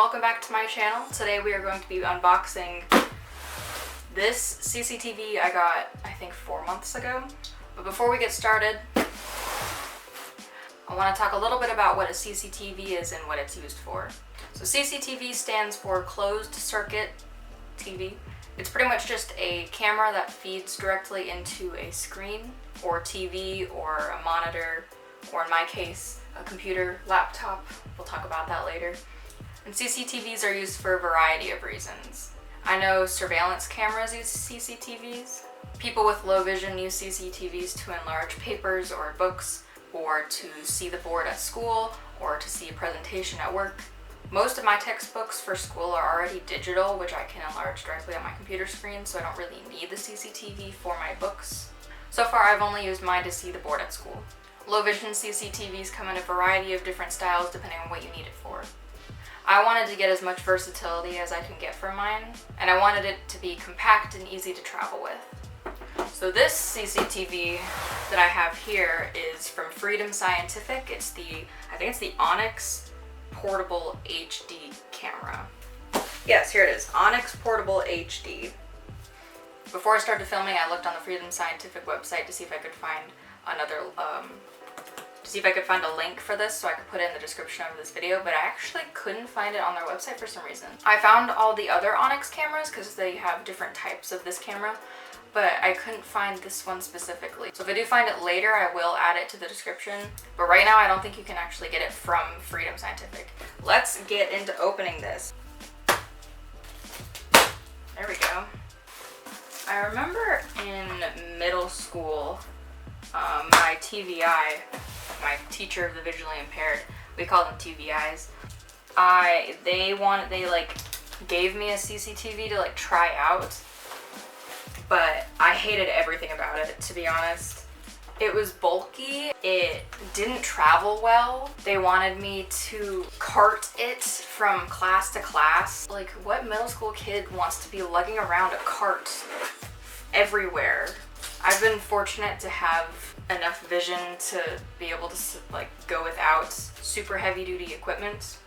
welcome back to my channel. Today we are going to be unboxing this CCTV I got, I think, 4 months ago. But before we get started, I want to talk a little bit about what a CCTV is and what it's used for. So CCTV stands for closed circuit TV. It's pretty much just a camera that feeds directly into a screen or TV or a monitor, or in my case, a computer, laptop. We'll talk about that later. And CCTVs are used for a variety of reasons. I know surveillance cameras use CCTVs. People with low vision use CCTVs to enlarge papers or books, or to see the board at school, or to see a presentation at work. Most of my textbooks for school are already digital, which I can enlarge directly on my computer screen, so I don't really need the CCTV for my books. So far, I've only used mine to see the board at school. Low vision CCTVs come in a variety of different styles depending on what you need it for. I wanted to get as much versatility as I can get from mine, and I wanted it to be compact and easy to travel with. So this CCTV that I have here is from Freedom Scientific. I think it's the Onyx Portable HD camera. Yes, here it is, Onyx Portable HD. Before I started filming, I looked on the Freedom Scientific website to see if I could find a link for this so I could put it in the description of this video, but I actually couldn't find it on their website for some reason. I found all the other Onyx cameras because they have different types of this camera, but I couldn't find this one specifically. So if I do find it later, I will add it to the description, but right now I don't think you can actually get it from Freedom Scientific. Let's get into opening this. There we go. I remember in middle school, my TVI, my teacher of the visually impaired, we call them TVIs. They gave me a CCTV to try out, but I hated everything about it, to be honest. It was bulky, it didn't travel well. They wanted me to cart it from class to class. Like, what middle school kid wants to be lugging around a cart everywhere? I've been fortunate to have enough vision to be able to go without super heavy duty equipment.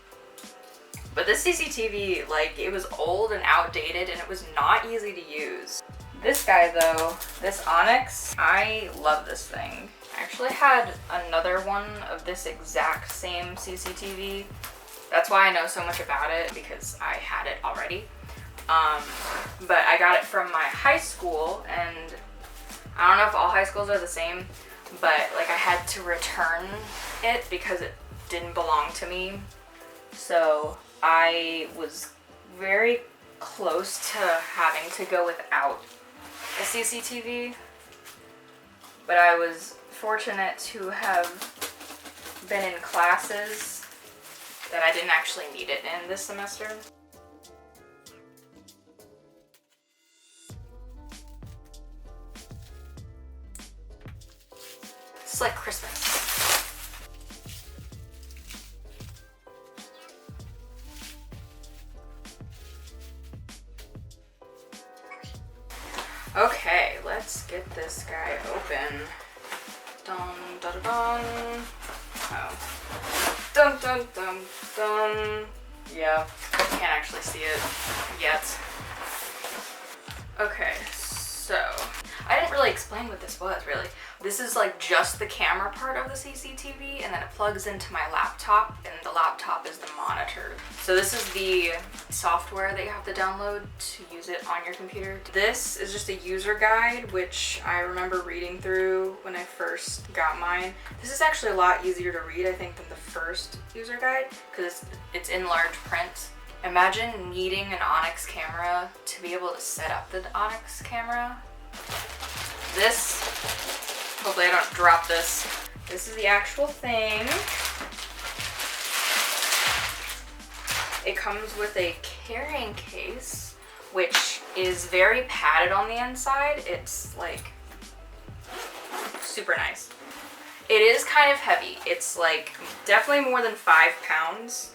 But this CCTV, it was old and outdated and it was not easy to use. This guy though, this Onyx, I love this thing. I actually had another one of this exact same CCTV. That's why I know so much about it, because I had it already. But I got it from my high school, and I don't know if all high schools are the same, but I had to return it because it didn't belong to me. So I was very close to having to go without a CCTV, but I was fortunate to have been in classes that I didn't actually need it in this semester. It's like Christmas. Okay, let's get this guy open. Dun dun dun dun. Oh. Dun dun dun dun. Yeah, can't actually see it yet. Okay, so I didn't really explain what this was, really. This is just the camera part of the CCTV, and then it plugs into my laptop, and the laptop is the monitor. So this is the software that you have to download to use it on your computer. This is just a user guide, which I remember reading through when I first got mine. This is actually a lot easier to read, I think, than the first user guide, because it's in large print. Imagine needing an Onyx camera to be able to set up the Onyx camera. This, hopefully I don't drop this. This is the actual thing. It comes with a carrying case, which is very padded on the inside. It's super nice. It is kind of heavy. It's definitely more than 5 pounds,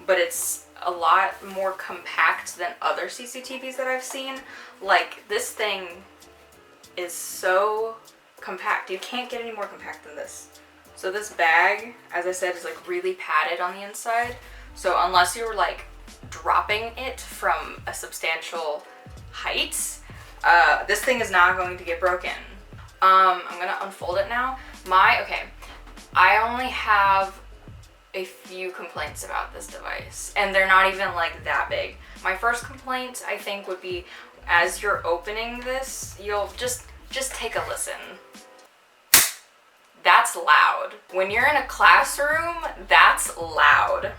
but it's a lot more compact than other CCTVs that I've seen. This thing is so compact. You can't get any more compact than this. So this bag, as I said, is really padded on the inside. So unless you were dropping it from a substantial height, this thing is not going to get broken. I'm gonna unfold it now. Okay, I only have a few complaints about this device, and they're not even like that big. My first complaint, I think, would be as you're opening this, you'll just take a listen. That's loud. When you're in a classroom, that's loud.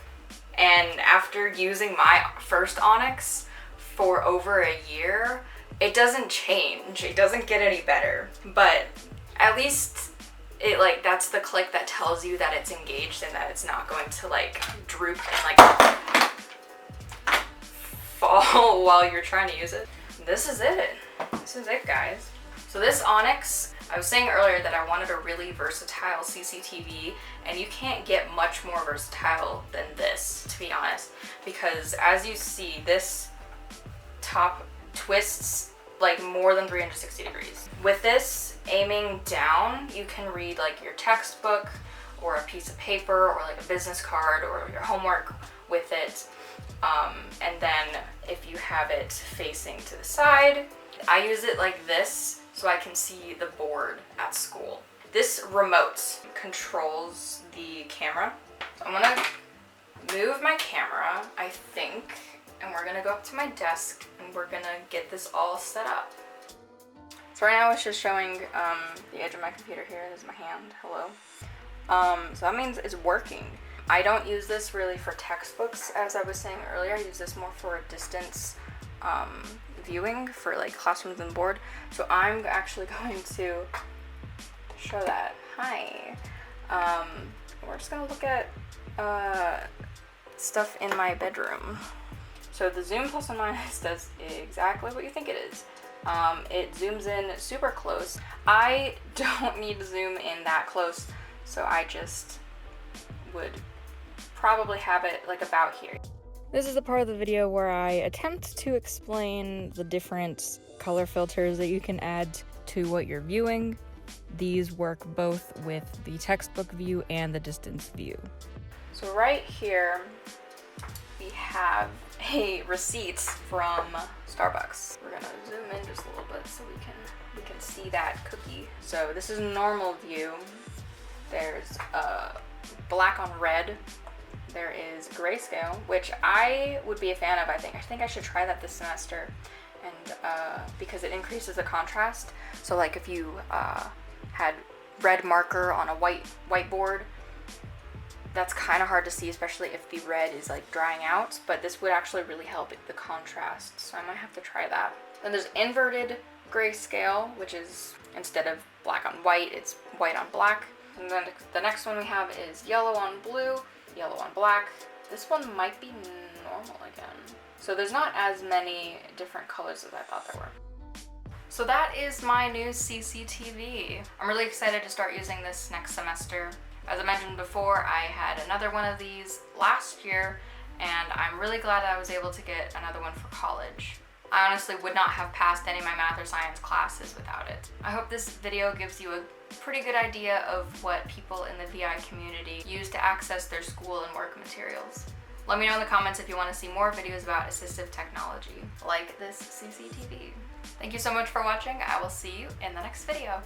And after using my first Onyx for over a year, it doesn't change. It doesn't get any better. But at least it like, that's the click that tells you that it's engaged and that it's not going to like droop and like fall while you're trying to use it. This is it. This is it, guys. So this Onyx, I was saying earlier that I wanted a really versatile CCTV, and you can't get much more versatile than this, to be honest, because as you see, this top twists like more than 360 degrees. With this, aiming down, you can read like your textbook or a piece of paper or like a business card or your homework with it. And then if you have it facing to the side, I use it like this so I can see the board at school. This remote controls the camera. So I'm gonna move my camera, I think, and we're gonna go up to my desk and we're gonna get this all set up. So right now it's just showing the edge of my computer here. This is my hand, hello. So that means it's working. I don't use this really for textbooks, as I was saying earlier. I use this more for distance viewing for like classrooms and board. So I'm actually going to show that. Hi. We're just gonna look at stuff in my bedroom. So the zoom plus and minus does exactly what you think it is. It zooms in super close. I don't need to zoom in that close, so I just would probably have it like about here. This is the part of the video where I attempt to explain the different color filters that you can add to what you're viewing. These work both with the textbook view and the distance view. So right here, we have a receipt from Starbucks. We're gonna zoom in just a little bit so we can see that cookie. So this is normal view. There's black on red. There is grayscale, which I would be a fan of. I think I should try that this semester, and because it increases the contrast. So like if you had red marker on a whiteboard, that's kind of hard to see, especially if the red is like drying out, but this would actually really help the contrast, so I might have to try that. Then there's inverted grayscale, which is instead of black on white, it's white on black. And then the next one we have is yellow on blue, yellow on black. This one might be normal again. So there's not as many different colors as I thought there were. So that is my new CCTV. I'm really excited to start using this next semester. As I mentioned before, I had another one of these last year, and I'm really glad I was able to get another one for college. I honestly would not have passed any of my math or science classes without it. I hope this video gives you a pretty good idea of what people in the VI community use to access their school and work materials. Let me know in the comments if you want to see more videos about assistive technology, like this CCTV. Thank you so much for watching. I will see you in the next video.